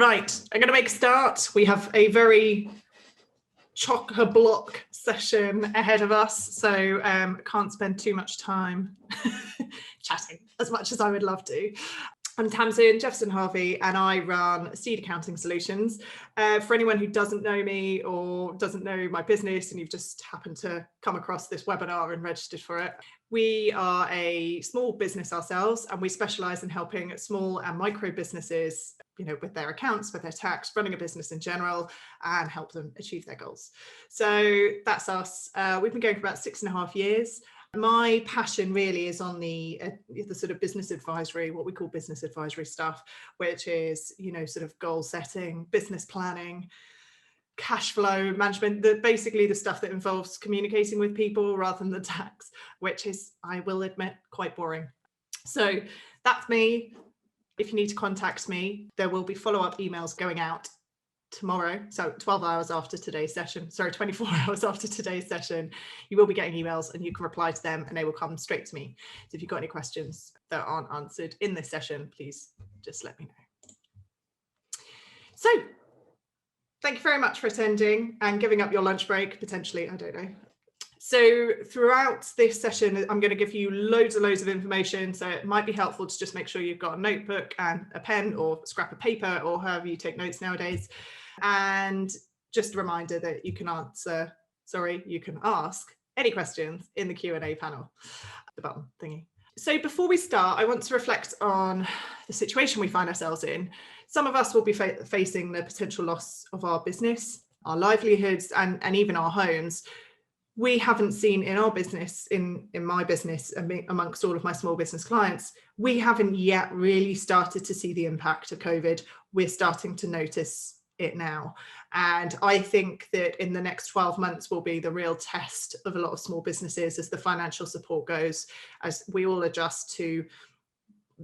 Right, I'm going to make a start. We have a very chock-a-block session ahead of us, so can't spend too much time chatting as much as I would love to. I'm Tamsin Jefferson-Harvey and I run Seed Accounting Solutions. For anyone who doesn't know me or doesn't know my business and you've just happened to come across this webinar and registered for it, we are a small business ourselves and we specialise in helping small and micro businesses, with their accounts, with their tax, running a business in general, and help them achieve their goals. So that's us. We've been going for about 6.5 years. My passion really is on the sort of business advisory, what we call business advisory stuff, which is, sort of goal setting, business planning, cash flow management, basically the stuff that involves communicating with people rather than the tax, which is, I will admit, quite boring. So that's me. If you need to contact me, there will be follow-up emails going out tomorrow, so 12 hours after today's session, 24 hours after today's session, you will be getting emails and you can reply to them and they will come straight to me. So if you've got any questions that aren't answered in this session, please just let me know. So thank you very much for attending and giving up your lunch break, potentially, I don't know. So throughout this session, I'm going to give you loads of information. So it might be helpful to just make sure you've got a notebook and a pen or scrap of paper or however you take notes nowadays. And just a reminder that you can ask any questions in the Q&A panel, the button thingy. So before we start, I want to reflect on the situation we find ourselves in. Some of us will be facing the potential loss of our business, our livelihoods, and even our homes. We haven't seen in our business, in my business, amongst all of my small business clients, we haven't yet really started to see the impact of COVID. We're starting to notice it now. And I think that in the next 12 months will be the real test of a lot of small businesses as the financial support goes, as we all adjust to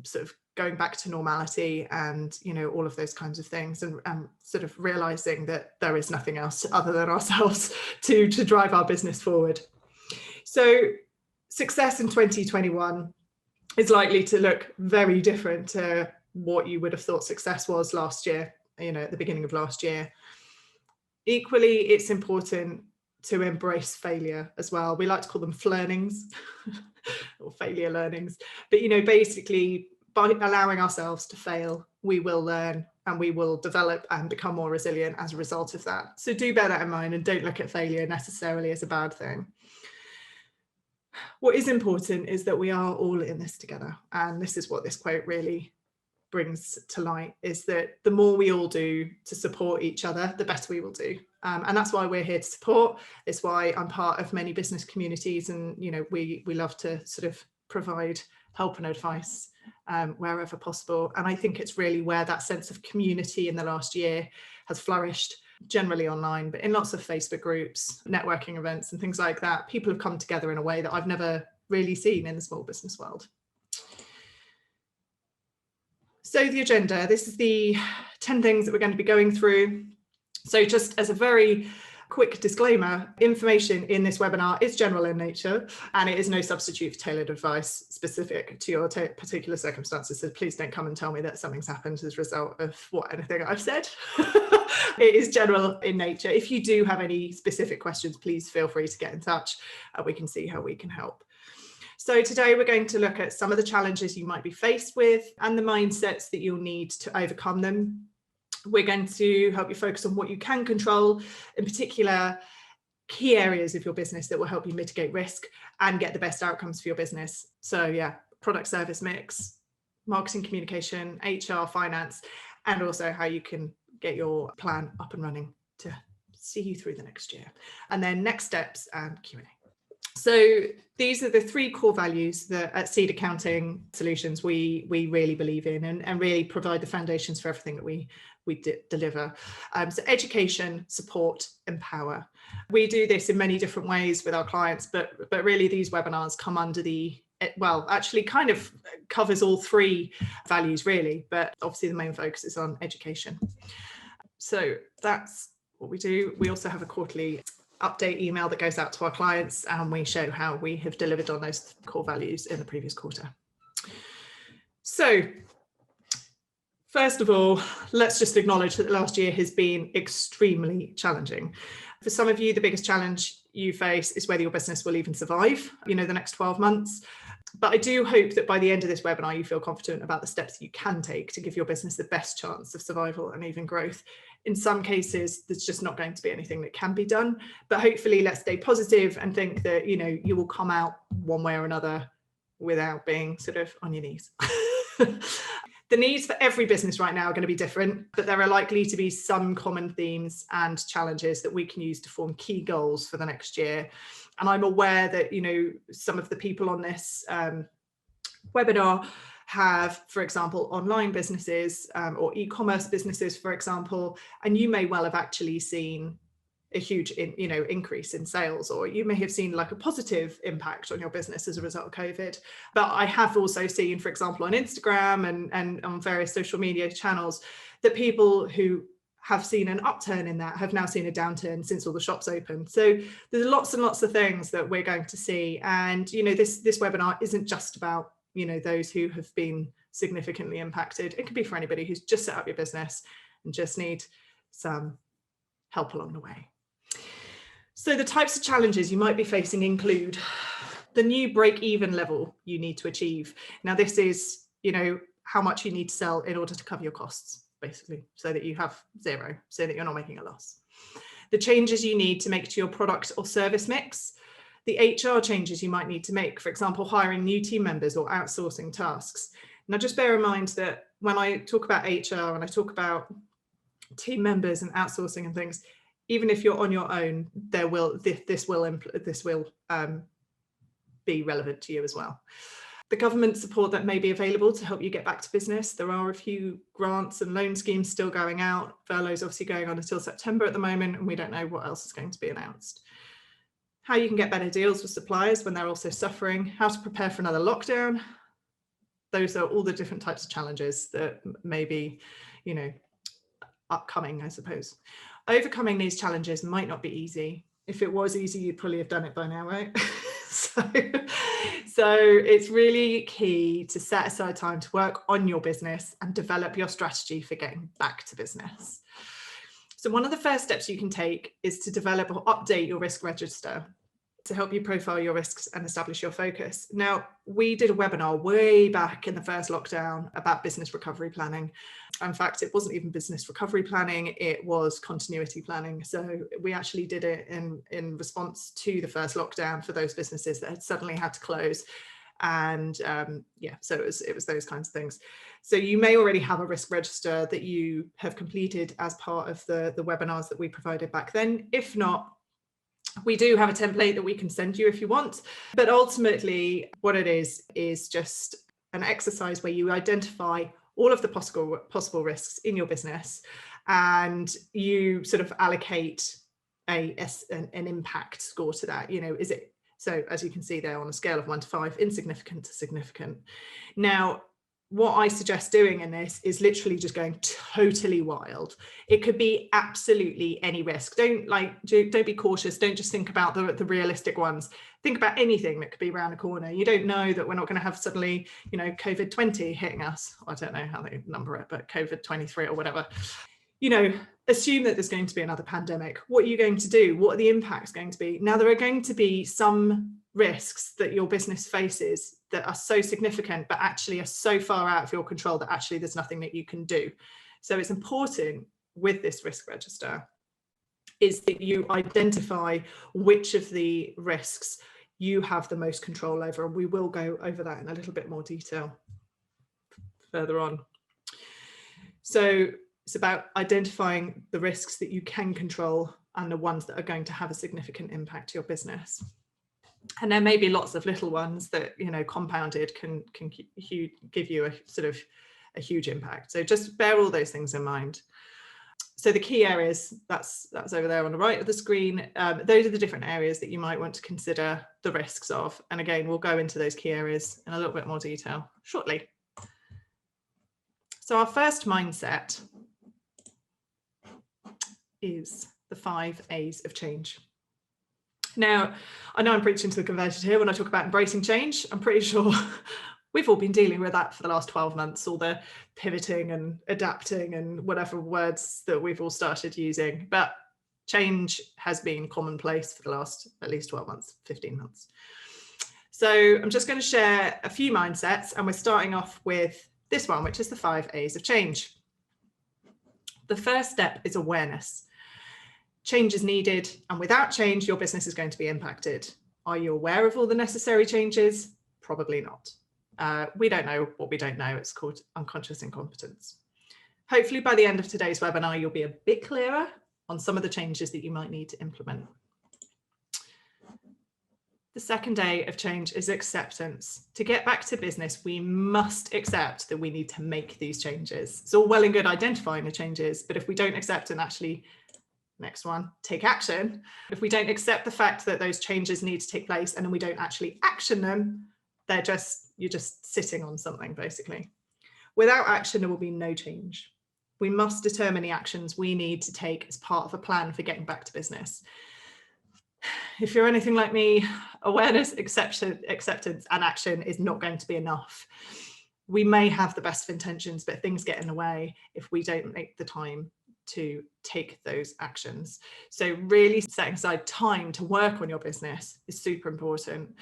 sort of going back to normality and, all of those kinds of things, and sort of realizing that there is nothing else other than ourselves to drive our business forward. So success in 2021 is likely to look very different to what you would have thought success was last year, at the beginning of last year. Equally, it's important to embrace failure as well. We like to call them flearnings or failure learnings, but basically by allowing ourselves to fail, we will learn and we will develop and become more resilient as a result of that. So do bear that in mind and don't look at failure necessarily as a bad thing. What is important is that we are all in this together. And this is what this quote really brings to light, is that the more we all do to support each other, the better we will do. And that's why we're here to support. It's why I'm part of many business communities, and we love to sort of provide help and advice wherever possible. And I think it's really where that sense of community in the last year has flourished, generally online, but in lots of Facebook groups, networking events and things like that. People have come together in a way that I've never really seen in the small business world. So the agenda, this is the 10 things that we're going to be going through. So just as a very quick disclaimer, information in this webinar is general in nature and it is no substitute for tailored advice specific to your particular circumstances. So please don't come and tell me that something's happened as a result of anything I've said. It is general in nature. If you do have any specific questions, please feel free to get in touch and we can see how we can help. So today we're going to look at some of the challenges you might be faced with and the mindsets that you'll need to overcome them. We're going to help you focus on what you can control, in particular, key areas of your business that will help you mitigate risk and get the best outcomes for your business. So yeah, product service mix, marketing communication, HR, finance, and also how you can get your plan up and running to see you through the next year. And then next steps and Q&A. So these are the 3 core values that at Seed Accounting Solutions we really believe in and really provide the foundations for everything that we deliver. So education, support, empower. We do this in many different ways with our clients, but really these webinars come under actually kind of covers all 3 values really, but obviously the main focus is on education. So that's what we do. We also have a quarterly update email that goes out to our clients and we show how we have delivered on those core values in the previous quarter. So First of all, let's just acknowledge that the last year has been extremely challenging. For some of you, the biggest challenge you face is whether your business will even survive, the next 12 months. But I do hope that by the end of this webinar, you feel confident about the steps you can take to give your business the best chance of survival and even growth. In some cases, there's just not going to be anything that can be done. But hopefully, let's stay positive and think that, you will come out one way or another without being sort of on your knees. The needs for every business right now are going to be different, but there are likely to be some common themes and challenges that we can use to form key goals for the next year. And I'm aware that, some of the people on this webinar have, for example, online businesses or e-commerce businesses, for example, and you may well have actually seen a huge increase in sales, or you may have seen like a positive impact on your business as a result of COVID. But I have also seen, for example, on Instagram and on various social media channels, that people who have seen an upturn in that have now seen a downturn since all the shops opened. So there's lots and lots of things that we're going to see. And this webinar isn't just about those who have been significantly impacted. It could be for anybody who's just set up your business and just need some help along the way. So the types of challenges you might be facing include the new break-even level you need to achieve. Now, this is, how much you need to sell in order to cover your costs, basically, so that you have zero, so that you're not making a loss. The changes you need to make to your product or service mix, the HR changes you might need to make, for example, hiring new team members or outsourcing tasks. Now, just bear in mind that when I talk about HR and I talk about team members and outsourcing and things, even if you're on your own, this will be relevant to you as well. The government support that may be available to help you get back to business. There are a few grants and loan schemes still going out. Furlough's obviously going on until September at the moment, and we don't know what else is going to be announced. How you can get better deals with suppliers when they're also suffering. How to prepare for another lockdown. Those are all the different types of challenges that may be, upcoming, I suppose. Overcoming these challenges might not be easy. If it was easy, you'd probably have done it by now, right? So it's really key to set aside time to work on your business and develop your strategy for getting back to business. So one of the first steps you can take is to develop or update your risk register to help you profile your risks and establish your focus. Now, we did a webinar way back in the first lockdown about business recovery planning. In fact, it wasn't even business recovery planning, it was continuity planning. So we actually did it in response to the first lockdown for those businesses that had suddenly had to close. And so it was those kinds of things. So you may already have a risk register that you have completed as part of the webinars that we provided back then. If not, we do have a template that we can send you if you want. But ultimately, what it is just an exercise where you identify all of the possible risks in your business, and you sort of allocate an impact score to that. Is it, so as you can see there on a scale of 1 to 5, insignificant to significant. Now, what I suggest doing in this is literally just going totally wild. It could be absolutely any risk. Don't be cautious. Don't just think about the realistic ones. Think about anything that could be around the corner. You don't know that we're not going to have suddenly, COVID-20 hitting us. I don't know how they number it, but COVID-23 or whatever. Assume that there's going to be another pandemic. What are you going to do? What are the impacts going to be? Now, there are going to be some risks that your business faces that are so significant, but actually are so far out of your control that actually there's nothing that you can do. So it's important with this risk register is that you identify which of the risks you have the most control over. And we will go over that in a little bit more detail further on. So it's about identifying the risks that you can control and the ones that are going to have a significant impact to your business. And there may be lots of little ones that, compounded can give you a huge impact. So just bear all those things in mind. So the key areas, that's over there on the right of the screen. Those are the different areas that you might want to consider the risks of. And again, we'll go into those key areas in a little bit more detail shortly. So our first mindset is the 5 A's of change. Now, I know I'm preaching to the converted here when I talk about embracing change. I'm pretty sure We've all been dealing with that for the last 12 months, all the pivoting and adapting and whatever words that we've all started using. But change has been commonplace for the last at least 12 months, 15 months. So I'm just going to share a few mindsets, and we're starting off with this one, which is the 5 A's of change. The first step is awareness. Change is needed, and without change, your business is going to be impacted. Are you aware of all the necessary changes? Probably not. We don't know what we don't know. It's called unconscious incompetence. Hopefully by the end of today's webinar, you'll be a bit clearer on some of the changes that you might need to implement. The second A of change is acceptance. To get back to business, we must accept that we need to make these changes. It's all well and good identifying the changes, but if we don't accept and actually, next one, take action, if we don't accept the fact that those changes need to take place and then we don't actually action them, you're just sitting on something, basically. Without action, there will be no change. We must determine the actions we need to take as part of a plan for getting back to business. If you're anything like me, awareness, acceptance, and action is not going to be enough. We may have the best of intentions, but things get in the way if we don't make the time to take those actions. So really setting aside time to work on your business is super important.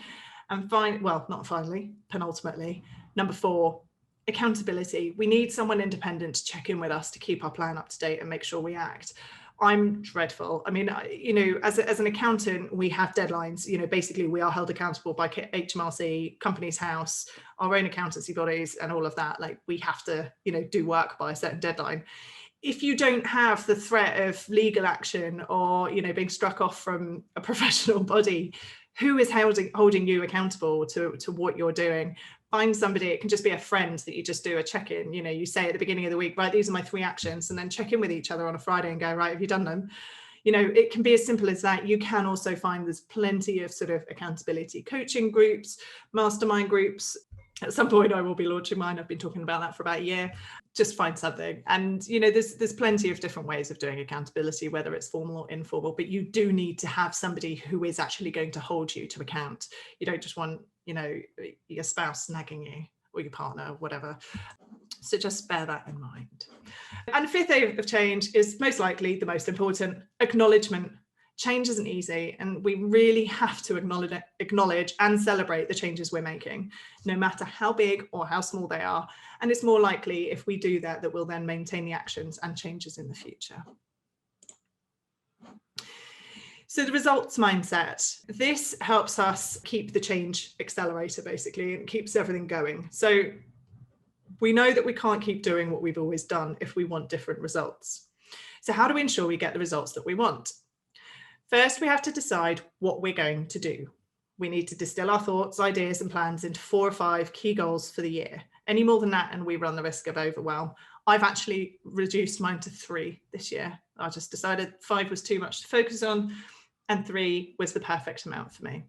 And penultimately, number 4, accountability. We need someone independent to check in with us to keep our plan up to date and make sure we act. I'm dreadful. I mean, as an accountant, we have deadlines. Basically we are held accountable by HMRC, Companies House, our own accountancy bodies, and all of that. Like, we have to, do work by a certain deadline. If you don't have the threat of legal action or, being struck off from a professional body, who is holding you accountable to what you're doing? Find somebody. It can just be a friend that you just do a check-in. You say at the beginning of the week, right, these are my 3 actions, and then check in with each other on a Friday and go, right, have you done them? It can be as simple as that. You can also find there's plenty of sort of accountability coaching groups, mastermind groups. At some point I will be launching mine. I've been talking about that for about a year. Just find something. And there's plenty of different ways of doing accountability, whether it's formal or informal, but you do need to have somebody who is actually going to hold you to account. You don't just want your spouse nagging you, or your partner, or whatever. So just bear that in mind. And the 5th A of change is most likely the most important: acknowledgement. Change isn't easy, and we really have to acknowledge and celebrate the changes we're making, no matter how big or how small they are. And it's more likely if we do that we'll then maintain the actions and changes in the future. So the results mindset, this helps us keep the change accelerator, basically, and keeps everything going. So we know that we can't keep doing what we've always done if we want different results. So how do we ensure we get the results that we want? First, we have to decide what we're going to do. We need to distill our thoughts, ideas, and plans into 4 or 5 key goals for the year. Any more than that, and we run the risk of overwhelm. I've actually reduced mine to 3 this year. I just decided 5 was too much to focus on, and 3 was the perfect amount for me.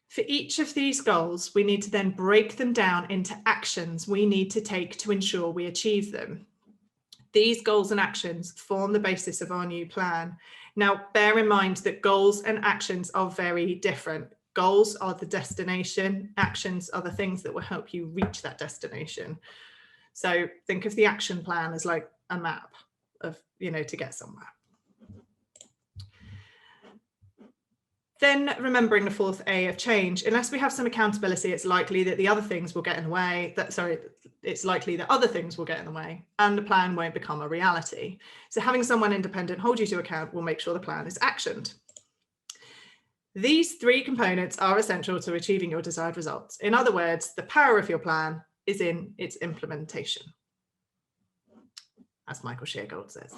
For each of these goals, we need to then break them down into actions we need to take to ensure we achieve them. These goals and actions form the basis of our new plan. Now, bear in mind that goals and actions are very different. Goals are the destination, actions are the things that will help you reach that destination. So think of the action plan as like a map of, to get somewhere. Then remembering the 4th A of change, unless we have some accountability, it's likely that the other things will get in the way. It's likely that other things will get in the way and the plan won't become a reality. So having someone independent hold you to account will make sure the plan is actioned. These 3 components are essential to achieving your desired results. In other words, the power of your plan is in its implementation, as Michael Sheargold says.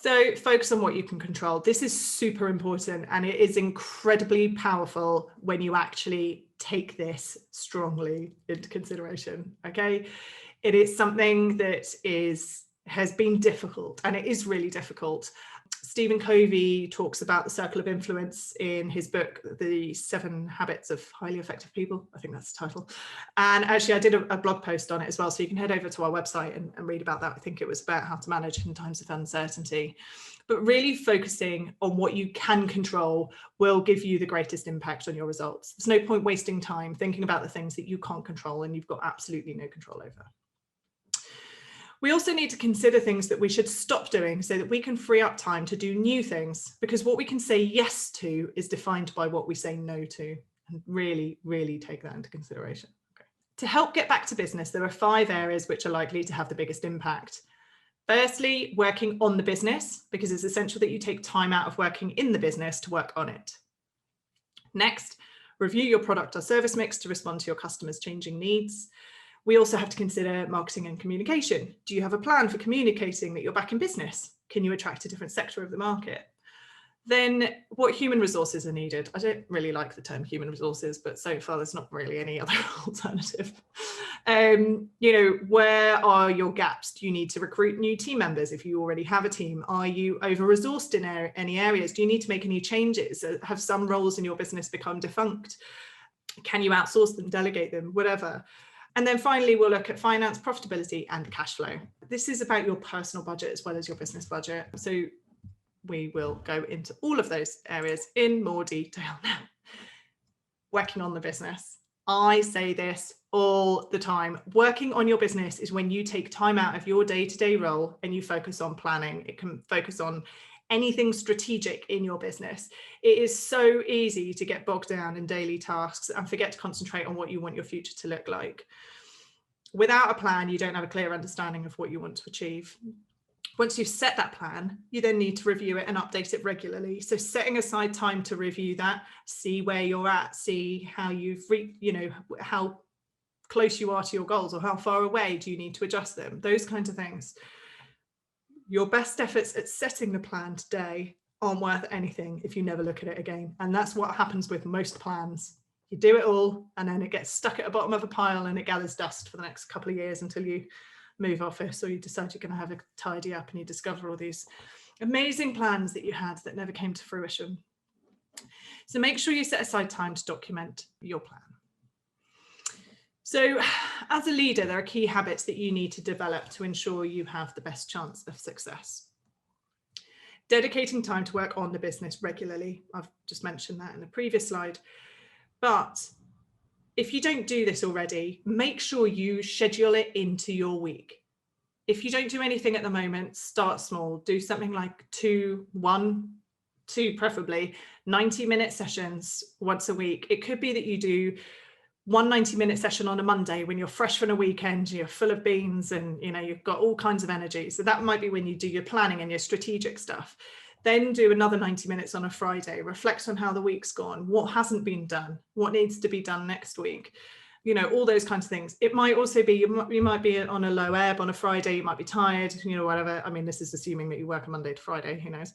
So focus on what you can control. This is super important, and it is incredibly powerful when you actually take this strongly into consideration. Okay, it is something that has been difficult, and it is really difficult. Stephen Covey talks about the circle of influence in his book, The 7 Habits of Highly Effective People. I think that's the title. And actually, I did a blog post on it as well. So you can head over to our website and read about that. I think it was about how to manage in times of uncertainty. But really focusing on what you can control will give you the greatest impact on your results. There's no point wasting time thinking about the things that you can't control and you've got absolutely no control over. We also need to consider things that we should stop doing so that we can free up time to do new things, because what we can say yes to is defined by what we say no to. And really, really take that into consideration. Okay. To help get back to business, there are 5 areas which are likely to have the biggest impact. Firstly, working on the business, because it's essential that you take time out of working in the business to work on it. Next, review your product or service mix to respond to your customers' changing needs. We also have to consider marketing and communication. Do you have a plan for communicating that you're back in business? Can you attract a different sector of the market? Then what human resources are needed? I don't really like the term human resources, but so far there's not really any other alternative. Where are your gaps? Do you need to recruit new team members if you already have a team? Are you over-resourced in any areas? Do you need to make any changes? Have some roles in your business become defunct? Can you outsource them, delegate them, whatever? And then finally, we'll look at finance, profitability, and cash flow. This is about your personal budget as well as your business budget. So we will go into all of those areas in more detail now. Working on the business. I say this all the time. Working on your business is when you take time out of your day-to-day role and you focus on planning. It can focus on anything strategic in your business. It is so easy to get bogged down in daily tasks and forget to concentrate on what you want your future to look like. Without a plan, you don't have a clear understanding of what you want to achieve. Once you've set that plan, you then need to review it and update it regularly. So setting aside time to review that, see where you're at, see how you've how close you are to your goals, or how far away do you need to adjust them, those kinds of things. Your best efforts at setting the plan today aren't worth anything if you never look at it again. And that's what happens with most plans. You do it all and then it gets stuck at the bottom of a pile and it gathers dust for the next couple of years until you move office, or you decide you're going to have a tidy up and you discover all these amazing plans that you had that never came to fruition. So make sure you set aside time to document your plan. So as a leader, there are key habits that you need to develop to ensure you have the best chance of success. Dedicating time to work on the business regularly. I've just mentioned that in the previous slide. But if you don't do this already, make sure you schedule it into your week. If you don't do anything at the moment, start small. Do something like two preferably 90-minute sessions once a week. It could be that you do one 90-minute session on a Monday when you're fresh from a weekend, you're full of beans and you've got all kinds of energy. So that might be when you do your planning and your strategic stuff. Then do another 90 minutes on a Friday, reflect on how the week's gone, what hasn't been done, what needs to be done next week, all those kinds of things. It might also be, you might be on a low ebb on a Friday, you might be tired, whatever. I mean, this is assuming that you work a Monday to Friday, who knows.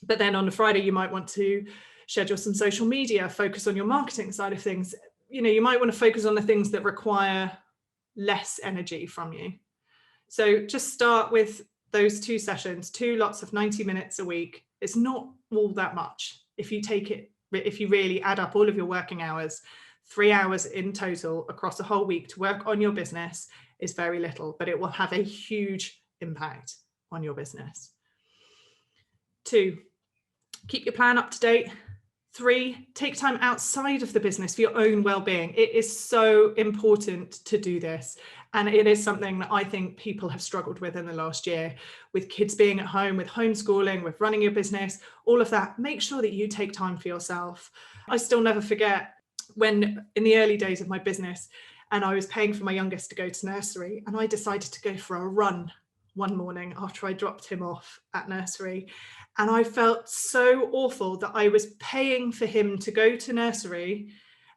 But then on a Friday, you might want to schedule some social media, focus on your marketing side of things. You might want to focus on the things that require less energy from you. So just start with those 2 sessions, 2 lots of 90 minutes a week. It's not all that much. If you really add up all of your working hours, 3 hours in total across a whole week to work on your business is very little, but it will have a huge impact on your business. 2, keep your plan up to date. 3, take time outside of the business for your own well-being. It is so important to do this. And it is something that I think people have struggled with in the last year, with kids being at home, with homeschooling, with running your business, all of that. Make sure that you take time for yourself. I still never forget when in the early days of my business, and I was paying for my youngest to go to nursery, and I decided to go for a run one morning after I dropped him off at nursery. And I felt so awful that I was paying for him to go to nursery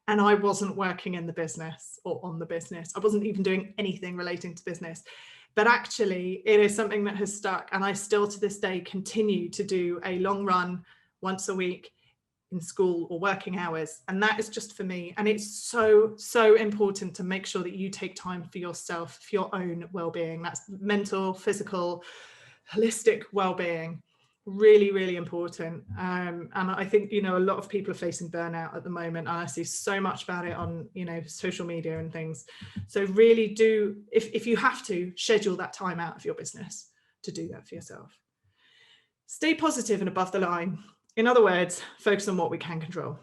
and I wasn't working in the business or on the business. I wasn't even doing anything relating to business. But actually, it is something that has stuck. And I still to this day continue to do a long run once a week in school or working hours. And that is just for me. And it's so, so important to make sure that you take time for yourself, for your own well-being. That's mental, physical, holistic well-being. Really, really important. And I think, a lot of people are facing burnout at the moment. And I see so much about it on, social media and things. So really do, if you have to, schedule that time out of your business to do that for yourself. Stay positive and above the line. In other words, focus on what we can control.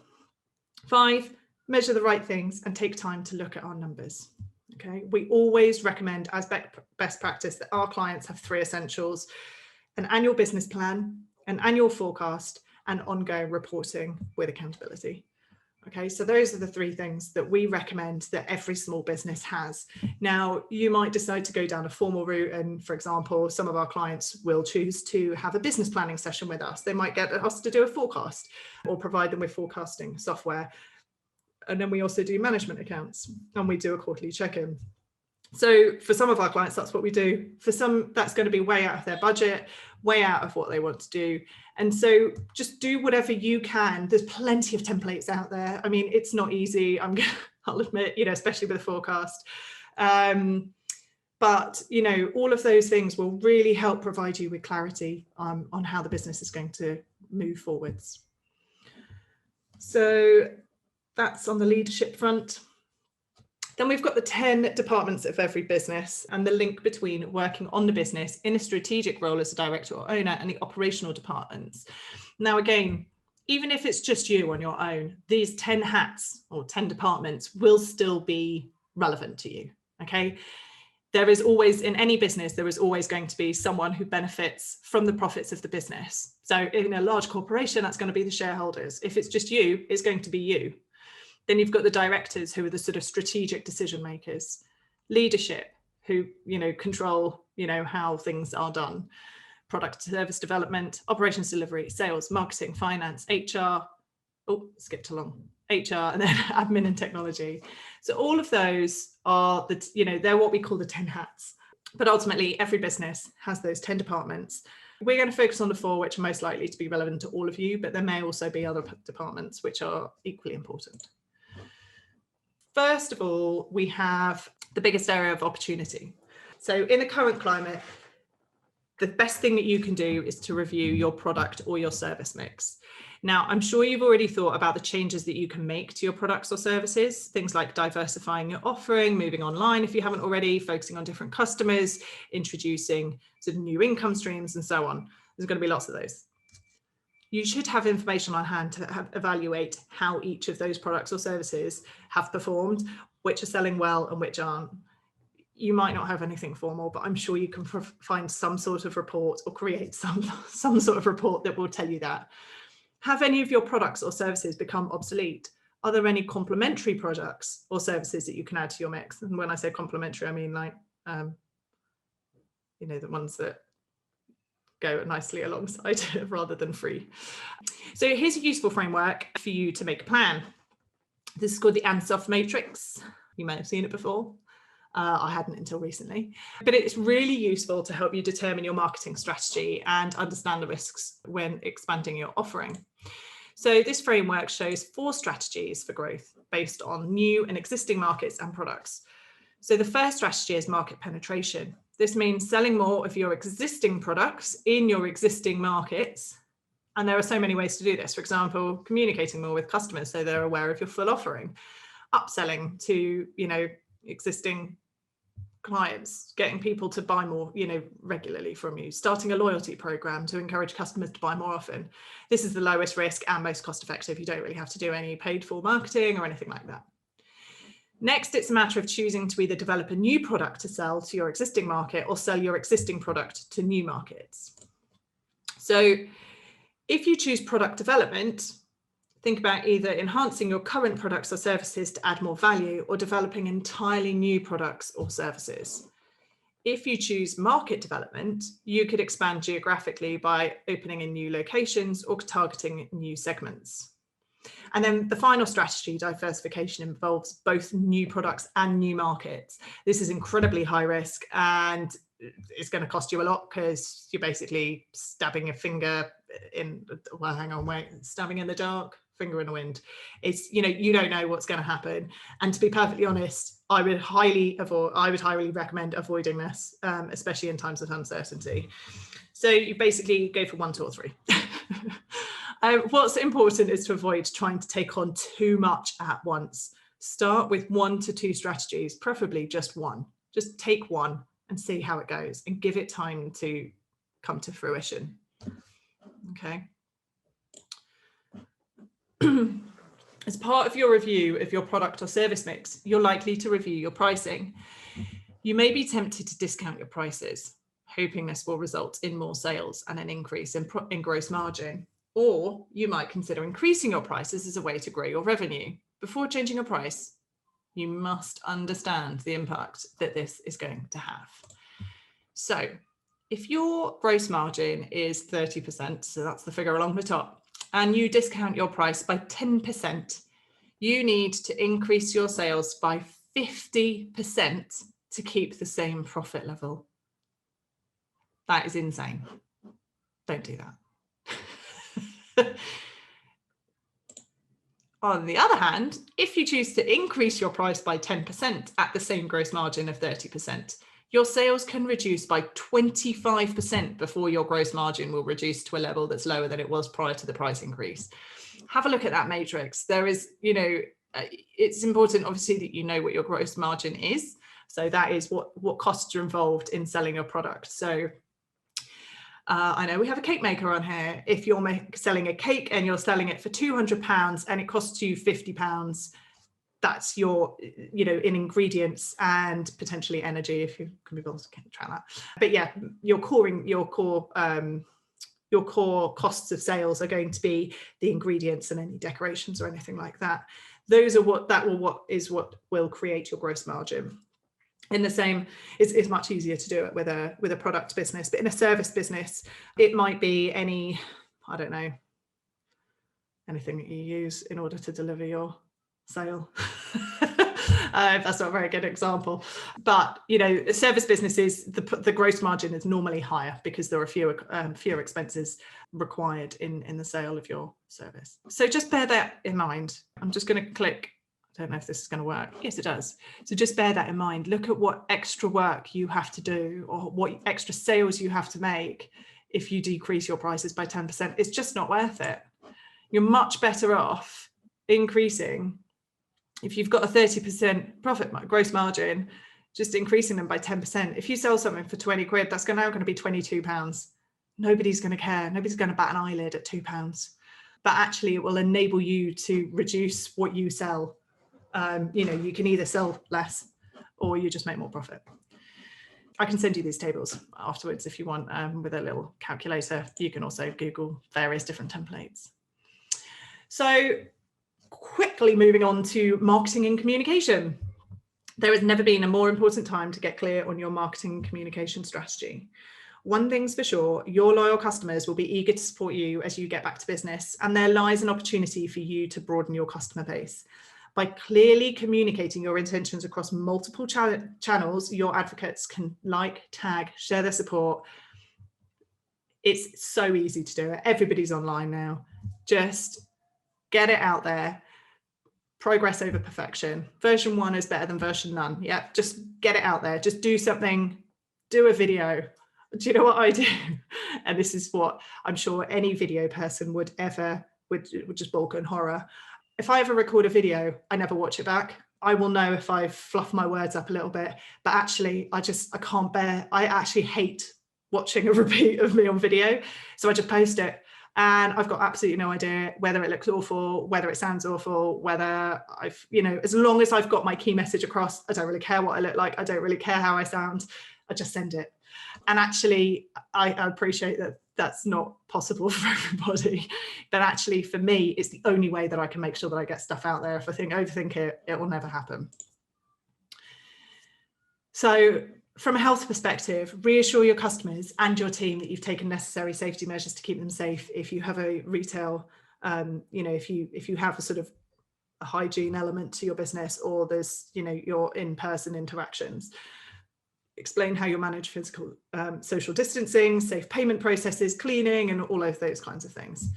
5, measure the right things and take time to look at our numbers. Okay, we always recommend as best practice that our clients have 3 essentials: an annual business plan, an annual forecast, and ongoing reporting with accountability. Okay, so those are the 3 things that we recommend that every small business has. Now, you might decide to go down a formal route, and for example, some of our clients will choose to have a business planning session with us. They might get us to do a forecast or provide them with forecasting software. And then we also do management accounts, and we do a quarterly check-in. So for some of our clients, that's what we do. For some, that's going to be way out of their budget, way out of what they want to do. And so just do whatever you can. There's plenty of templates out there. I mean, it's not easy, I'll admit, especially with a forecast. But, all of those things will really help provide you with clarity on how the business is going to move forwards. So that's on the leadership front. Then we've got the 10 departments of every business and the link between working on the business in a strategic role as a director or owner and the operational departments. Now, again, even if it's just you on your own, these 10 hats or 10 departments will still be relevant to you. Okay. There is always, in any business, there is always going to be someone who benefits from the profits of the business. So in a large corporation, that's going to be the shareholders. If it's just you, it's going to be you. Then you've got the directors, who are the sort of strategic decision makers, leadership, who, control, how things are done, product service development, operations delivery, sales, marketing, finance, HR, skipped along, HR, and then admin and technology. So all of those are they're what we call the 10 hats. But ultimately, every business has those 10 departments. We're going to focus on the 4, which are most likely to be relevant to all of you, but there may also be other departments which are equally important. First of all, we have the biggest area of opportunity. So in the current climate, the best thing that you can do is to review your product or your service mix. Now, I'm sure you've already thought about the changes that you can make to your products or services, things like diversifying your offering, moving online if you haven't already, focusing on different customers, introducing sort of new income streams and so on. There's going to be lots of those. You should have information on hand to evaluate how each of those products or services have performed, which are selling well and which aren't. You might not have anything formal, but I'm sure you can find some sort of report or create some sort of report that will tell you that. Have any of your products or services become obsolete? Are there any complementary products or services that you can add to your mix? And when I say complementary, I mean like, the ones that go nicely alongside rather than free. So here's a useful framework for you to make a plan. This is called the Ansoff Matrix. You may have seen it before. I hadn't until recently, but it's really useful to help you determine your marketing strategy and understand the risks when expanding your offering. So this framework shows 4 strategies for growth based on new and existing markets and products. So the first strategy is market penetration. This means selling more of your existing products in your existing markets. And there are so many ways to do this. For example, communicating more with customers so they're aware of your full offering, upselling to, existing clients, getting people to buy more, regularly from you, starting a loyalty program to encourage customers to buy more often. This is the lowest risk and most cost effective. You don't really have to do any paid for marketing or anything like that. Next, it's a matter of choosing to either develop a new product to sell to your existing market or sell your existing product to new markets. So if you choose product development, think about either enhancing your current products or services to add more value or developing entirely new products or services. If you choose market development, you could expand geographically by opening in new locations or targeting new segments. And then the final strategy, diversification, involves both new products and new markets. This is incredibly high risk and it's going to cost you a lot because you're basically stabbing your finger in, stabbing in the dark, finger in the wind. It's, you don't know what's going to happen. And to be perfectly honest, I would highly recommend avoiding this, especially in times of uncertainty. So you basically go for 1, 2, or 3. What's important is to avoid trying to take on too much at once. Start with 1 to 2 strategies, preferably just one. Just take one and see how it goes and give it time to come to fruition. Okay. As part of your review of your product or service mix, you're likely to review your pricing. You may be tempted to discount your prices, hoping this will result in more sales and an increase in gross margin. Or you might consider increasing your prices as a way to grow your revenue. Before changing your price, you must understand the impact that this is going to have. So if your gross margin is 30%, so that's the figure along the top, and you discount your price by 10%, you need to increase your sales by 50% to keep the same profit level. That is insane. Don't do that. On the other hand, if you choose to increase your price by 10% at the same gross margin of 30%, your sales can reduce by 25% before your gross margin will reduce to a level that's lower than it was prior to the price increase. Have a look at that matrix. There is, it's important, obviously, that you know what your gross margin is. So that is what costs are involved in selling your product. So I know we have a cake maker on here. If you're selling a cake and you're selling it for £200 and it costs you £50, that's your, in ingredients and potentially energy, if you can be able to track that. But yeah, your core costs of sales are going to be the ingredients and any decorations or anything like that. Those are what will create your gross margin. In the same, it's much easier to do it with a product business, but in a service business, it might be anything that you use in order to deliver your sale. That's not a very good example, but service businesses, the gross margin is normally higher because there are fewer expenses required in the sale of your service. So just bear that in mind. I'm just going to click. I don't know if this is going to work. Yes, it does. So just bear that in mind. Look at what extra work you have to do or what extra sales you have to make if you decrease your prices by 10%. It's just not worth it. You're much better off increasing. If you've got a 30% profit gross margin, just increasing them by 10%. If you sell something for 20 quid, that's now going to be £22. Nobody's going to care. Nobody's going to bat an eyelid at £2. But actually, it will enable you to reduce what you sell. You can either sell less or you just make more profit. I can send you these tables afterwards if you want, with a little calculator. You can also Google various different templates. So quickly moving on to marketing and communication. There has never been a more important time to get clear on your marketing and communication strategy. One thing's for sure, your loyal customers will be eager to support you as you get back to business, and there lies an opportunity for you to broaden your customer base. By clearly communicating your intentions across multiple channels, your advocates can tag, share their support. It's so easy to do it. Everybody's online now. Just get it out there. Progress over perfection. Version 1 is better than version none. Yeah, just get it out there. Just do something. Do a video. Do you know what I do? And this is what I'm sure any video person would just balk in horror. If I ever record a video, I never watch it back. I will know if I fluff my words up a little bit, but actually I can't bear, I actually hate watching a repeat of me on video. So I just post it and I've got absolutely no idea whether it looks awful, whether it sounds awful, whether as long as I've got my key message across, I don't really care what I look like. I don't really care how I sound. I just send it. And actually, I appreciate that that's not possible for everybody. But actually, for me, it's the only way that I can make sure that I get stuff out there. If I overthink it, it will never happen. So from a health perspective, reassure your customers and your team that you've taken necessary safety measures to keep them safe. If you have a retail, if you have a sort of a hygiene element to your business, or there's, your in-person interactions. Explain how you manage physical, social distancing, safe payment processes, cleaning, and all of those kinds of things.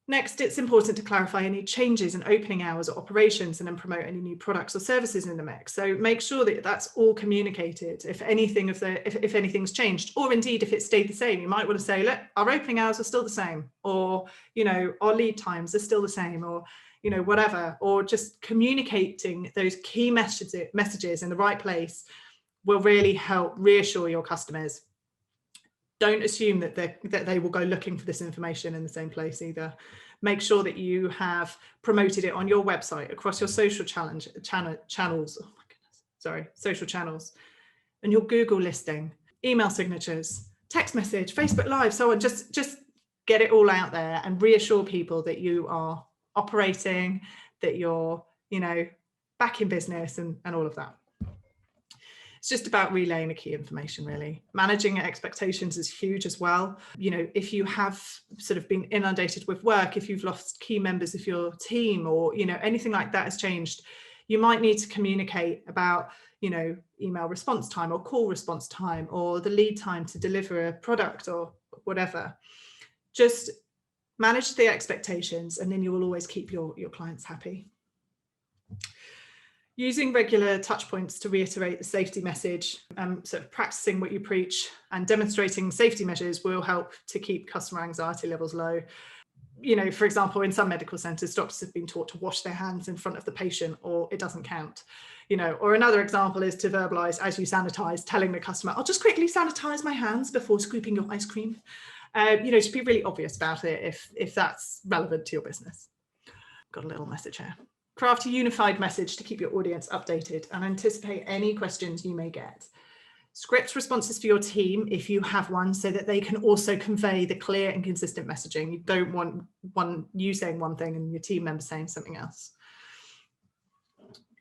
Next, it's important to clarify any changes in opening hours or operations and then promote any new products or services in the mix. So make sure that that's all communicated. If anything's changed, or indeed if it stayed the same, you might want to say, look, our opening hours are still the same, or, our lead times are still the same, or, whatever, or just communicating those key messages in the right place will really help reassure your customers. Don't assume that they will go looking for this information in the same place either. Make sure that you have promoted it on your website, across your social channels, oh my goodness, sorry, social channels, and your Google listing, email signatures, text message, Facebook Live, so on. Just get it all out there and reassure people that you are operating, that you're, back in business and all of that. It's just about relaying the key information, really. Managing expectations is huge as well. If you have sort of been inundated with work, if you've lost key members of your team, or, anything like that has changed, you might need to communicate about, email response time or call response time or the lead time to deliver a product or whatever. Just manage the expectations, and then you will always keep your clients happy. Using regular touch points to reiterate the safety message, sort of practicing what you preach and demonstrating safety measures will help to keep customer anxiety levels low. For example, in some medical centres, doctors have been taught to wash their hands in front of the patient, or it doesn't count. Or another example is to verbalise as you sanitise, telling the customer, I'll just quickly sanitise my hands before scooping your ice cream. Just be really obvious about it if that's relevant to your business. Got a little message here. Craft a unified message to keep your audience updated and anticipate any questions you may get. Script responses for your team, if you have one, so that they can also convey the clear and consistent messaging. You don't want you saying one thing and your team member saying something else.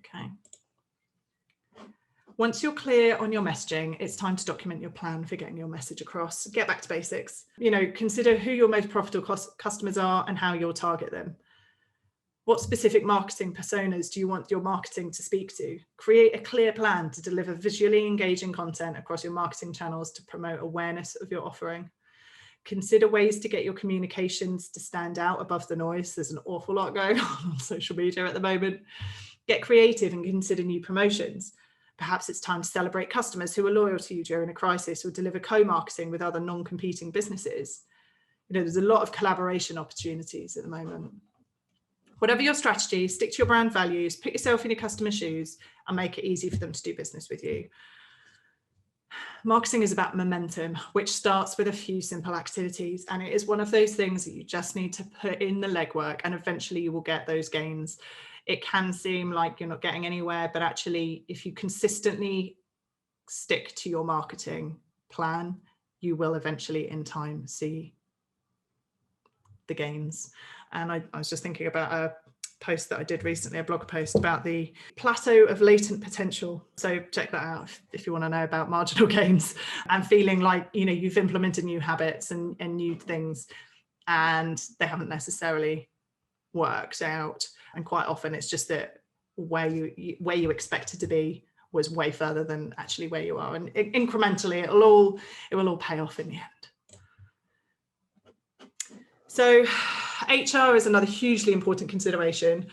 Okay. Once you're clear on your messaging, it's time to document your plan for getting your message across. Get back to basics. Consider who your most profitable customers are and how you'll target them. What specific marketing personas do you want your marketing to speak to? Create a clear plan to deliver visually engaging content across your marketing channels to promote awareness of your offering. Consider ways to get your communications to stand out above the noise. There's an awful lot going on social media at the moment. Get creative and consider new promotions. Perhaps it's time to celebrate customers who are loyal to you during a crisis, or deliver co-marketing with other non-competing businesses. There's a lot of collaboration opportunities at the moment. Whatever your strategy, stick to your brand values, put yourself in your customer's shoes, and make it easy for them to do business with you. Marketing is about momentum, which starts with a few simple activities. And it is one of those things that you just need to put in the legwork, and eventually you will get those gains. It can seem like you're not getting anywhere, but actually, if you consistently stick to your marketing plan, you will eventually in time see the gains. And I was just thinking about a post that I did recently, a blog post about the plateau of latent potential. So check that out if you want to know about marginal gains and feeling like, you've implemented new habits and new things and they haven't necessarily worked out. And quite often it's just that where you expected to be was way further than actually where you are. And incrementally, it will all pay off in the end. So HR is another hugely important consideration.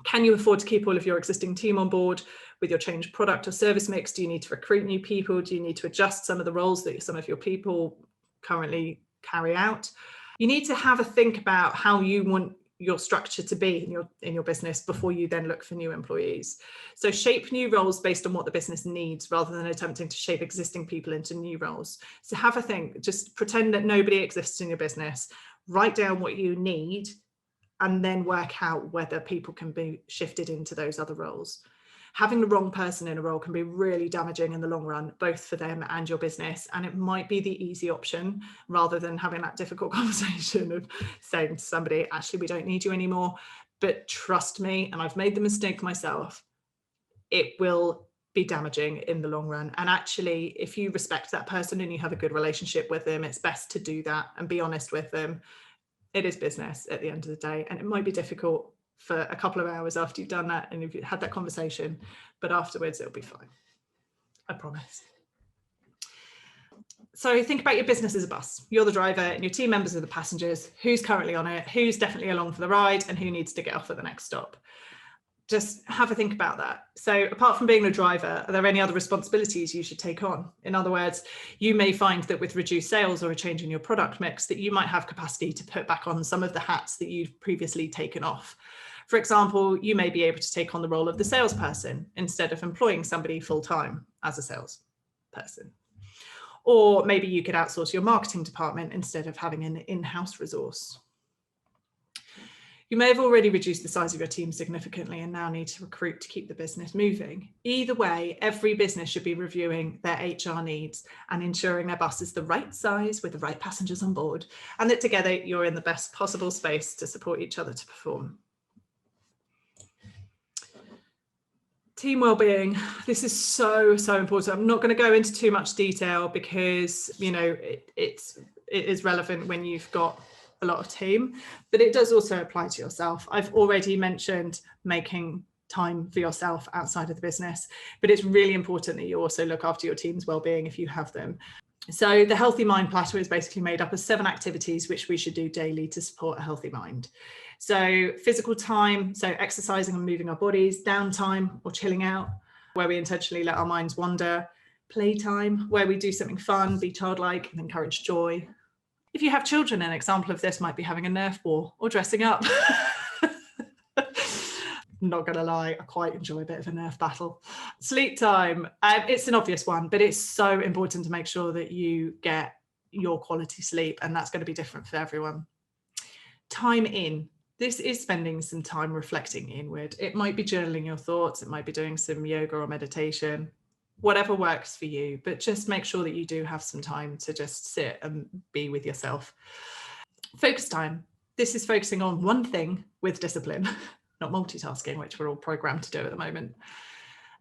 Can you afford to keep all of your existing team on board with your changed product or service mix? Do you need to recruit new people? Do you need to adjust some of the roles that some of your people currently carry out? You need to have a think about how you want your structure to be in your business before you then look for new employees. So shape new roles based on what the business needs rather than attempting to shape existing people into new roles. So have a think, just pretend that nobody exists in your business, write down what you need, and then work out whether people can be shifted into those other roles. Having the wrong person in a role can be really damaging in the long run, both for them and your business. And it might be the easy option rather than having that difficult conversation of saying to somebody, actually, we don't need you anymore. But trust me, and I've made the mistake myself, it will be damaging in the long run. And actually, if you respect that person and you have a good relationship with them, it's best to do that and be honest with them. It is business at the end of the day. And it might be difficult for a couple of hours after you've done that and you've had that conversation, but afterwards it'll be fine. I promise. So think about your business as a bus. You're the driver and your team members are the passengers. Who's currently on it? Who's definitely along for the ride? And who needs to get off at the next stop? Just have a think about that. So apart from being the driver, are there any other responsibilities you should take on? In other words, you may find that with reduced sales or a change in your product mix, that you might have capacity to put back on some of the hats that you've previously taken off. For example, you may be able to take on the role of the salesperson instead of employing somebody full-time as a salesperson. Or maybe you could outsource your marketing department instead of having an in-house resource. You may have already reduced the size of your team significantly and now need to recruit to keep the business moving. Either way, every business should be reviewing their HR needs and ensuring their bus is the right size with the right passengers on board, and that together you're in the best possible space to support each other to perform. Team wellbeing. This is so important. I'm not going to go into too much detail because, you know, it is relevant when you've got a lot of team, but it does also apply to yourself. I've already mentioned making time for yourself outside of the business, but it's really important that you also look after your team's well-being if you have them. So the Healthy Mind Platter is basically made up of 7 activities which we should do daily to support a healthy mind. So physical time, so exercising and moving our bodies, downtime or chilling out, where we intentionally let our minds wander, playtime, where we do something fun, be childlike and encourage joy. If you have children, an example of this might be having a Nerf war or dressing up. Not going to lie, I quite enjoy a bit of a Nerf battle. Sleep time, it's an obvious one, but it's so important to make sure that you get your quality sleep, and that's going to be different for everyone. Time in. This is spending some time reflecting inward. It might be journaling your thoughts, it might be doing some yoga or meditation, whatever works for you, but just make sure that you do have some time to just sit and be with yourself. Focus time. This is focusing on one thing with discipline, not multitasking, which we're all programmed to do at the moment.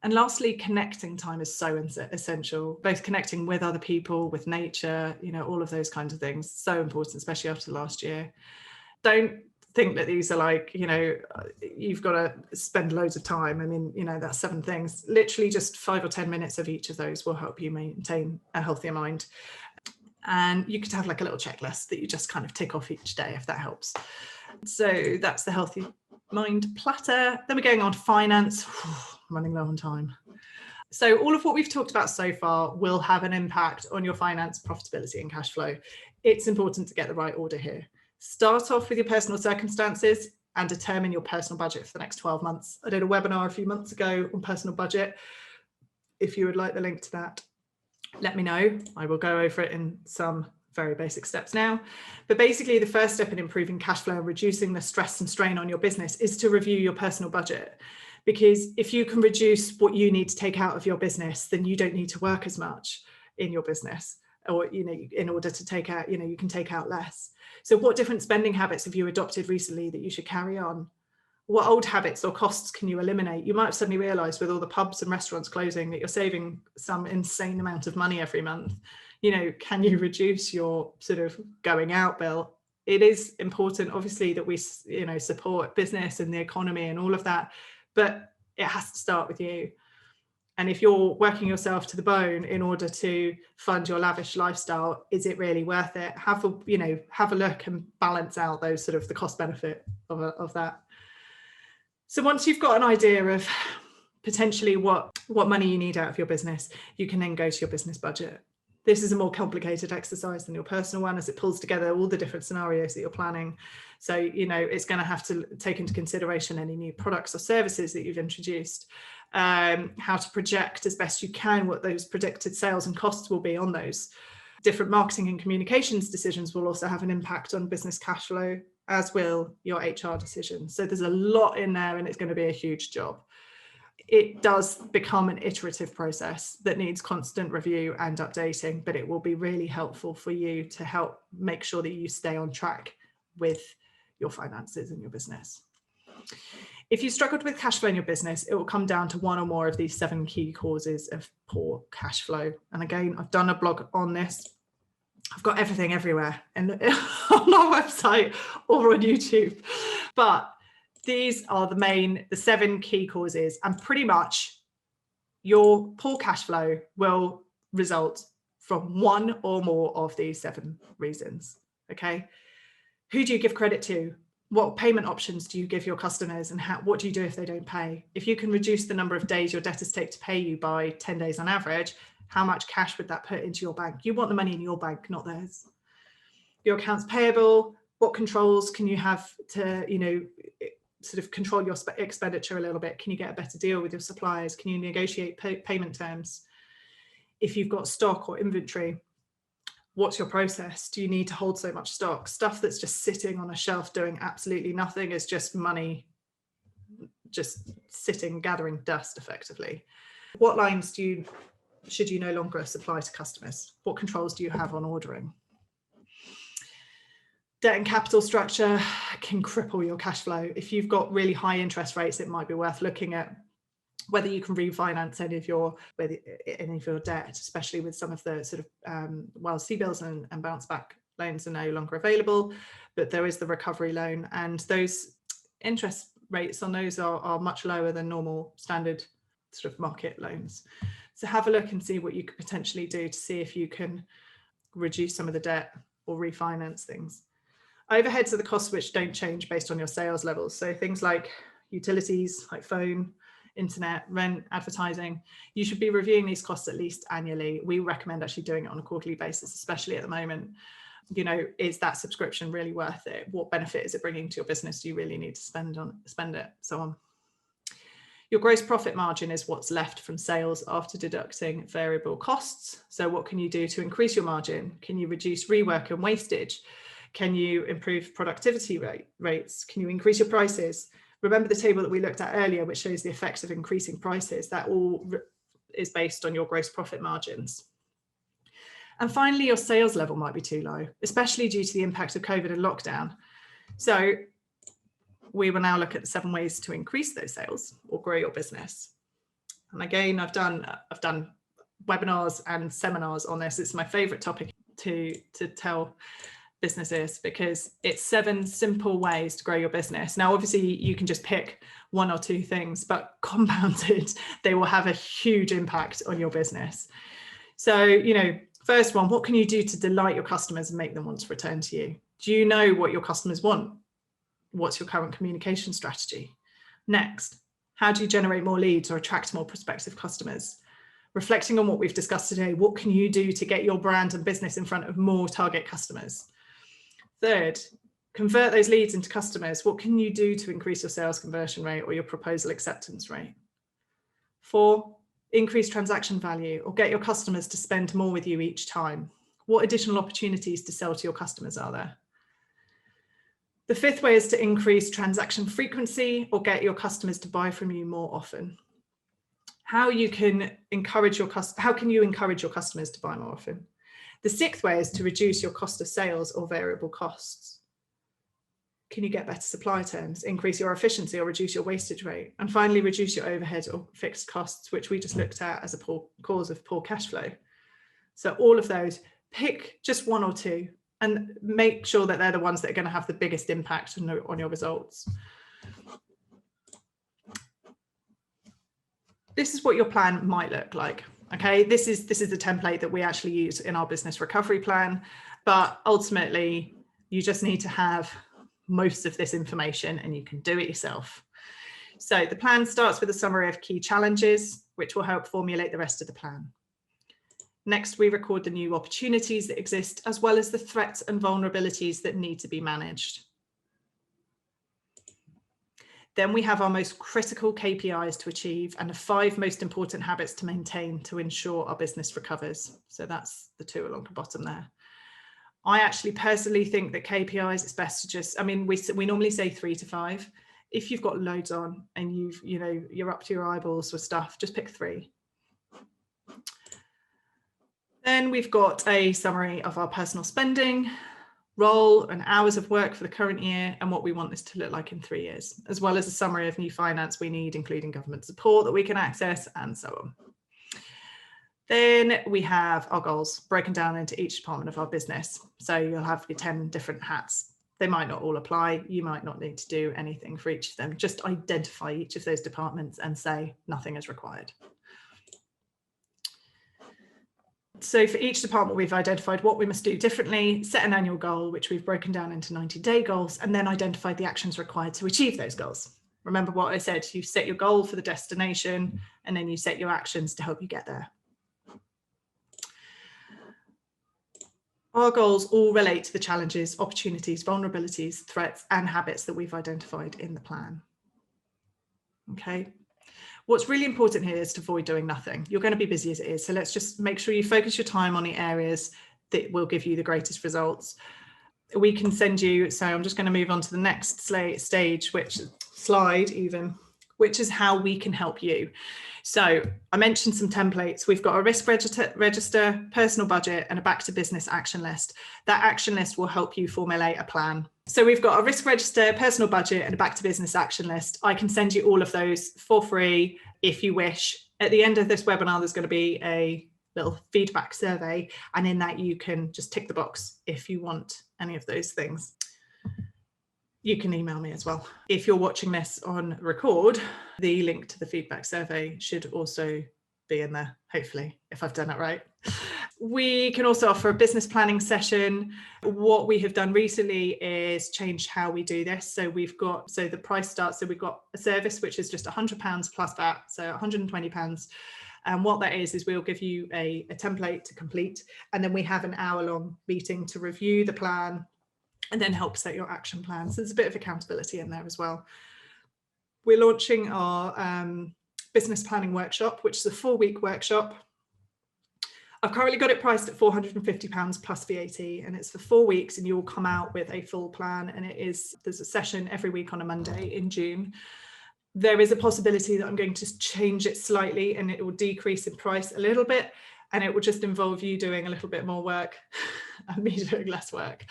And lastly, connecting time is so essential, both connecting with other people, with nature, you know, all of those kinds of things. So important, especially after last year. Don't think that these are like, you know, you've got to spend loads of time. I mean, you know, that's 7 things. Literally just 5 or 10 minutes of each of those will help you maintain a healthier mind. And you could have like a little checklist that you just kind of tick off each day if that helps. So that's the Healthy Mind Platter. Then we're going on to finance. Running low on time. So all of what we've talked about so far will have an impact on your finance, profitability and cash flow. It's important to get the right order here. Start off with your personal circumstances and determine your personal budget for the next 12 months. I did a webinar a few months ago on personal budget. If you would like the link to that, let me know. I will go over it in some very basic steps now. But basically the first step in improving cash flow and reducing the stress and strain on your business is to review your personal budget. Because if you can reduce what you need to take out of your business, then you don't need to work as much in your business, or, you know, in order to take out, you know, you can take out less. So what different spending habits have you adopted recently that you should carry on? What old habits or costs can you eliminate? You might have suddenly realized with all the pubs and restaurants closing that you're saving some insane amount of money every month. You know, can you reduce your sort of going out bill? It is important, obviously, that we, you know, support business and the economy and all of that, but it has to start with you. And if you're working yourself to the bone in order to fund your lavish lifestyle, is it really worth it? Have a look and balance out those sort of the cost benefit of that. So once you've got an idea of potentially what money you need out of your business, you can then go to your business budget. This is a more complicated exercise than your personal one, as it pulls together all the different scenarios that you're planning. So, you know, it's going to have to take into consideration any new products or services that you've introduced, how to project as best you can what those predicted sales and costs will be on those. Different marketing and communications decisions will also have an impact on business cash flow, as will your HR decisions. So there's a lot in there, and it's going to be a huge job. It does become an iterative process that needs constant review and updating, but it will be really helpful for you to help make sure that you stay on track with your finances and your business. If you struggled with cash flow in your business, it will come down to one or more of these 7 key causes of poor cash flow. And again, I've done a blog on this. I've got everything everywhere and on our website or on YouTube. But these are the 7 key causes, and pretty much your poor cash flow will result from one or more of these 7 reasons. Okay. Who do you give credit to? What payment options do you give your customers, and what do you do if they don't pay? If you can reduce the number of days your debtors take to pay you by 10 days on average, how much cash would that put into your bank? You want the money in your bank, not theirs. Your accounts payable, what controls can you have to, you know, sort of control your expenditure a little bit? Can you get a better deal with your suppliers? Can you negotiate payment terms? If you've got stock or inventory, What's your process? Do you need to hold so much stock? Stuff that's just sitting on a shelf doing absolutely nothing is just money, just sitting, gathering dust effectively. What lines should you no longer supply to customers? What controls do you have on ordering? Debt and capital structure can cripple your cash flow. If you've got really high interest rates, it might be worth looking at whether you can refinance any of your debt, especially with some of the sort of CBILS and bounce back loans are no longer available, but there is the recovery loan, and those interest rates on those are much lower than normal standard sort of market loans. So have a look and see what you could potentially do to see if you can reduce some of the debt or refinance things. Overheads are the costs which don't change based on your sales levels. So things like utilities, like phone, internet, rent, advertising, you should be reviewing these costs at least annually. We recommend actually doing it on a quarterly basis, especially at the moment. You know, is that subscription really worth it? What benefit is it bringing to your business? Do you really need to spend it? So on. Your gross profit margin is what's left from sales after deducting variable costs. So what can you do to increase your margin? Can you reduce rework and wastage? Can you improve productivity rates? Can you increase your prices? Remember the table that we looked at earlier, which shows the effects of increasing prices. That all is based on your gross profit margins. And finally, your sales level might be too low, especially due to the impact of COVID and lockdown. So we will now look at the 7 ways to increase those sales or grow your business. And again, I've done webinars and seminars on this. It's my favorite topic to tell businesses, because it's 7 simple ways to grow your business. Now, obviously you can just pick 1 or 2 things, but compounded, they will have a huge impact on your business. So, you know, first one, what can you do to delight your customers and make them want to return to you? Do you know what your customers want? What's your current communication strategy? Next, how do you generate more leads or attract more prospective customers? Reflecting on what we've discussed today, what can you do to get your brand and business in front of more target customers? Third, convert those leads into customers. What can you do to increase your sales conversion rate or your proposal acceptance rate? 4, increase transaction value or get your customers to spend more with you each time. What additional opportunities to sell to your customers are there? The 5th way is to increase transaction frequency or get your customers to buy from you more often. How can you encourage your customers to buy more often? The 6th way is to reduce your cost of sales or variable costs. Can you get better supply terms, increase your efficiency or reduce your wastage rate? And finally, reduce your overhead or fixed costs, which we just looked at as a cause of poor cash flow. So all of those, pick just 1 or 2 and make sure that they're the ones that are going to have the biggest impact on your results. This is what your plan might look like. Okay, this is the template that we actually use in our business recovery plan, but ultimately you just need to have most of this information and you can do it yourself. So the plan starts with a summary of key challenges, which will help formulate the rest of the plan. Next, we record the new opportunities that exist, as well as the threats and vulnerabilities that need to be managed. Then we have our most critical KPIs to achieve and the 5 most important habits to maintain to ensure our business recovers. So that's the 2 along the bottom there. I actually personally think that KPIs, it's best to just, I mean, we normally say 3 to 5. If you've got loads on and you're up to your eyeballs with stuff, just pick 3. Then we've got a summary of our personal spending, role and hours of work for the current year and what we want this to look like in 3 years, as well as a summary of new finance we need, including government support that we can access and so on. Then we have our goals broken down into each department of our business. So you'll have your 10 different hats. They might not all apply. You might not need to do anything for each of them. Just identify each of those departments and say nothing is required. So for each department, we've identified what we must do differently, set an annual goal, which we've broken down into 90-day goals, and then identified the actions required to achieve those goals. Remember what I said, you set your goal for the destination, and then you set your actions to help you get there. Our goals all relate to the challenges, opportunities, vulnerabilities, threats, and habits that we've identified in the plan. Okay. What's really important here is to avoid doing nothing. You're going to be busy as it is. So let's just make sure you focus your time on the areas that will give you the greatest results. We can send you, so I'm just going to move on to the next stage, which is how we can help you. So I mentioned some templates. We've got a risk register, personal budget, and a back to business action list. That action list will help you formulate a plan. So we've got a risk register, personal budget, and a back to business action list. I can send you all of those for free if you wish. At the end of this webinar, there's going to be a little feedback survey, and in that you can just tick the box if you want any of those things. You can email me as well. If you're watching this on record, the link to the feedback survey should also be in there, hopefully, if I've done it right. We can also offer a business planning session. What we have done recently is change how we do this. So the price starts, so we've got a service which is just £100 plus that, so £120. And what that is we'll give you a template to complete, and then we have an hour-long meeting to review the plan and then help set your action plan. So there's a bit of accountability in there as well. We're launching our business planning workshop, which is a 4-week workshop. I've currently got it priced at £450 plus VAT, and it's for 4 weeks, and you'll come out with a full plan. And there's a session every week on a Monday in June. There is a possibility that I'm going to change it slightly, and it will decrease in price a little bit, and it will just involve you doing a little bit more work and me doing less work.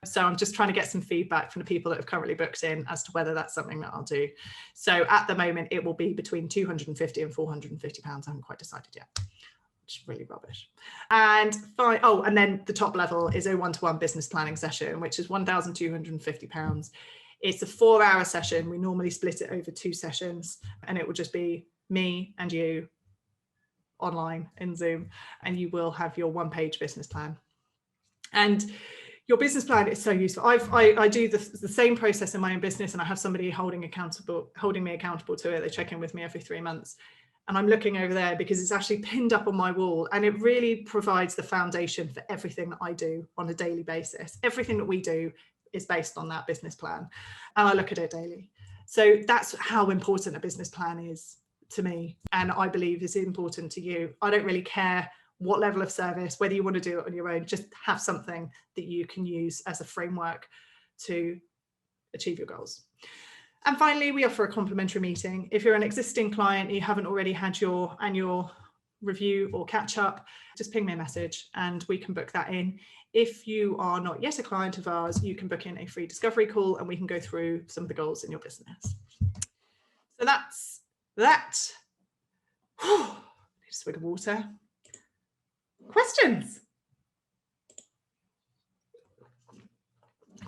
So I'm just trying to get some feedback from the people that have currently booked in as to whether that's something that I'll do. So at the moment, it will be between £250 and £450. I haven't quite decided yet, which is really rubbish. And then the top level is a one-to-one business planning session, which is £1,250. It's a 4-hour session. We normally split it over 2 sessions, and it will just be me and you online in Zoom, and you will have your 1-page business plan. And your business plan is so useful. I do the same process in my own business, and I have somebody holding me accountable to it. They check in with me every 3 months, and I'm looking over there because it's actually pinned up on my wall, and it really provides the foundation for everything that I do on a daily basis. Everything that we do is based on that business plan, and I look at it daily. So that's how important a business plan is to me, and I believe is important to you. I don't really care what level of service, whether you want to do it on your own, just have something that you can use as a framework to achieve your goals. And finally, we offer a complimentary meeting. If you're an existing client, you haven't already had your annual review or catch up, just ping me a message and we can book that in. If you are not yet a client of ours, you can book in a free discovery call and we can go through some of the goals in your business. So that's that. Need a swig of water. Questions?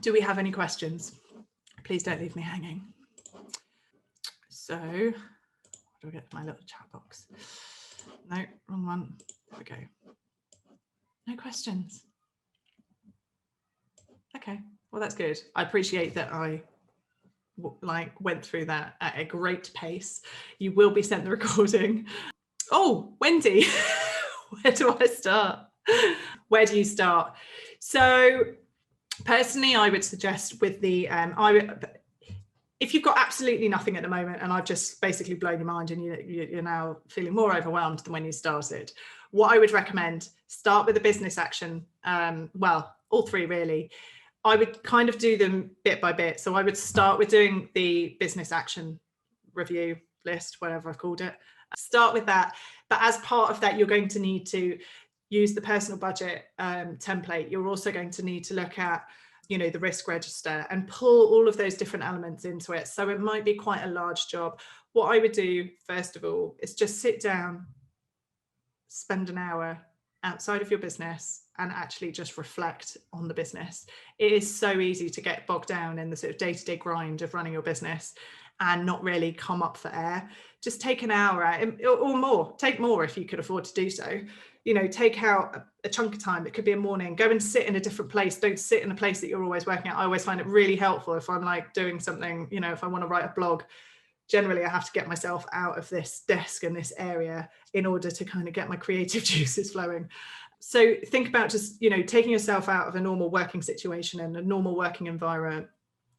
Do we have any questions? Please don't leave me hanging. So, where do I get my little chat box? No, wrong one. There we go. No questions. Okay, well, that's good. I appreciate that I went through that at a great pace. You will be sent the recording. Oh, Wendy, where do I start? Where do you start? So personally, I would suggest with the, if you've got absolutely nothing at the moment and I've just basically blown your mind and you're now feeling more overwhelmed than when you started, what I would recommend, start with a business action. Well, all 3 really. I would kind of do them bit by bit. So I would start with doing the business action review list, whatever I've called it. Start with that. But as part of that, you're going to need to use the personal budget template. You're also going to need to look at, the risk register and pull all of those different elements into it. So it might be quite a large job. What I would do, first of all, is just sit down, spend an hour outside of your business and actually just reflect on the business. It is so easy to get bogged down in the sort of day-to-day grind of running your business and not really come up for air. Just take an hour out or more, take more if you could afford to do so. Take out a chunk of time. It could be a morning, go and sit in a different place. Don't sit in a place that you're always working at. I always find it really helpful if I'm doing something, if I want to write a blog, generally I have to get myself out of this desk and this area in order to kind of get my creative juices flowing. So think about just, taking yourself out of a normal working situation and a normal working environment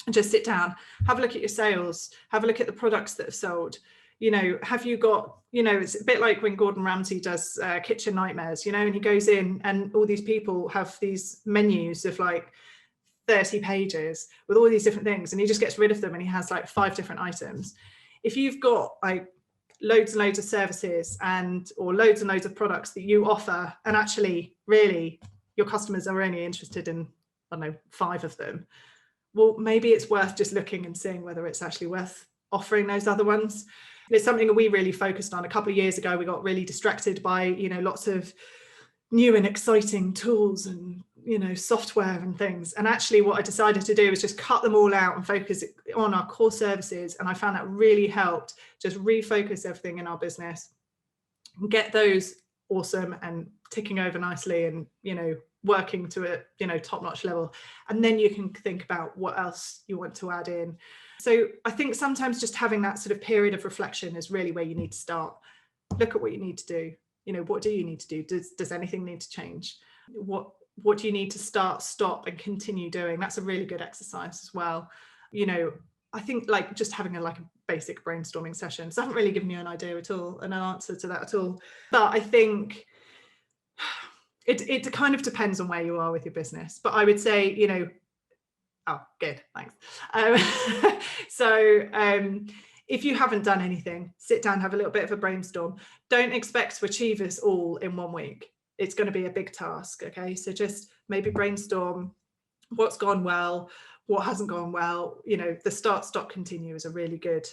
and just sit down, have a look at your sales, have a look at the products that have sold, You know, have you got, you know, it's a bit like when Gordon Ramsay does Kitchen Nightmares, you know, and he goes in and all these people have these menus of like 30 pages with all these different things, and he just gets rid of them and he has like 5 different items. If you've got like loads and loads of services or loads and loads of products that you offer, and actually really your customers are only interested in, I don't know, 5 of them, well, maybe it's worth just looking and seeing whether it's actually worth offering those other ones. It's something that we really focused on a couple of years ago. We got really distracted by, you know, lots of new and exciting tools and, you know, software and things. And actually what I decided to do was just cut them all out and focus on our core services. And I found that really helped just refocus everything in our business and get those awesome and ticking over nicely and, you know, working to a, you know, top-notch level. And then you can think about what else you want to add in. So I think sometimes just having that sort of period of reflection is really where you need to start. Look at what you need to do. You know, what do you need to do? Does anything need to change? What do you need to start, stop, and continue doing? That's a really good exercise as well. You know, I think like just having a basic brainstorming session. So I haven't really given you an idea at all and an answer to that at all. But I think it kind of depends on where you are with your business. But I would say, you know, oh, good, thanks. If you haven't done anything, sit down, have a little bit of a brainstorm. Don't expect to achieve this all in 1 week. It's going to be a big task, okay? So just maybe brainstorm what's gone well, what hasn't gone well. You know, the start, stop, continue is a really good,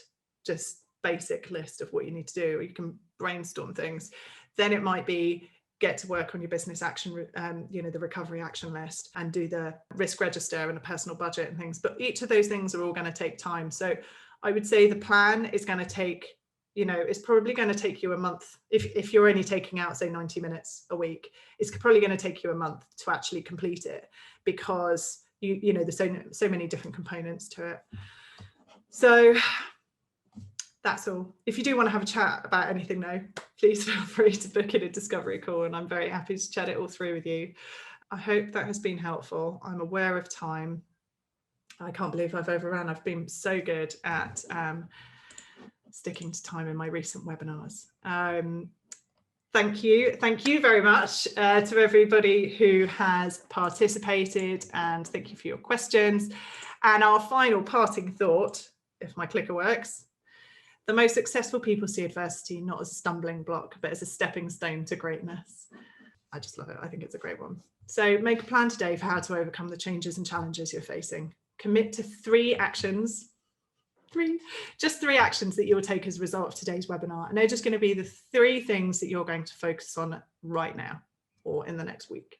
just basic list of what you need to do. You can brainstorm things. Then it might be get to work on your business action, you know, the recovery action list, and do the risk register and a personal budget and things. But each of those things are all going to take time. So I would say the plan is going to take, you know, it's probably going to take you a month. If you're only taking out, say, 90 minutes a week, it's probably going to take you a month to actually complete it, because you know, there's so many different components to it. So that's all. If you do want to have a chat about anything though, please feel free to book in a discovery call, and I'm very happy to chat it all through with you. I hope that has been helpful. I'm aware of time. I can't believe I've overrun. I've been so good at sticking to time in my recent webinars. Thank you very much to everybody who has participated, and thank you for your questions. And our final parting thought, if my clicker works: the most successful people see adversity not as a stumbling block, but as a stepping stone to greatness. I just love it. I think it's a great one. So make a plan today for how to overcome the changes and challenges you're facing. Commit to 3 actions. Just 3 actions that you'll take as a result of today's webinar. And they're just going to be the 3 things that you're going to focus on right now or in the next week.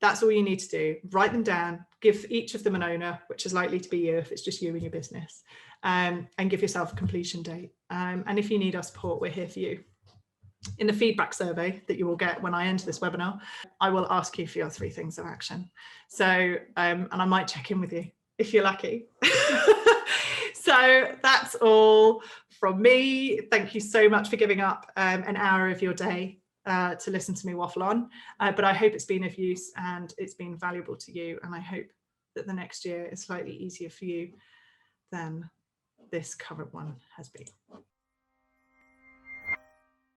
That's all you need to do. Write them down, give each of them an owner, which is likely to be you if it's just you and your business, and give yourself a completion date. And if you need our support, we're here for you. In the feedback survey that you will get when I end this webinar, I will ask you for your 3 things of action. So, and I might check in with you if you're lucky. So that's all from me. Thank you so much for giving up an hour of your day to listen to me waffle on. But I hope it's been of use and it's been valuable to you. And I hope that the next year is slightly easier for you than this current one has been.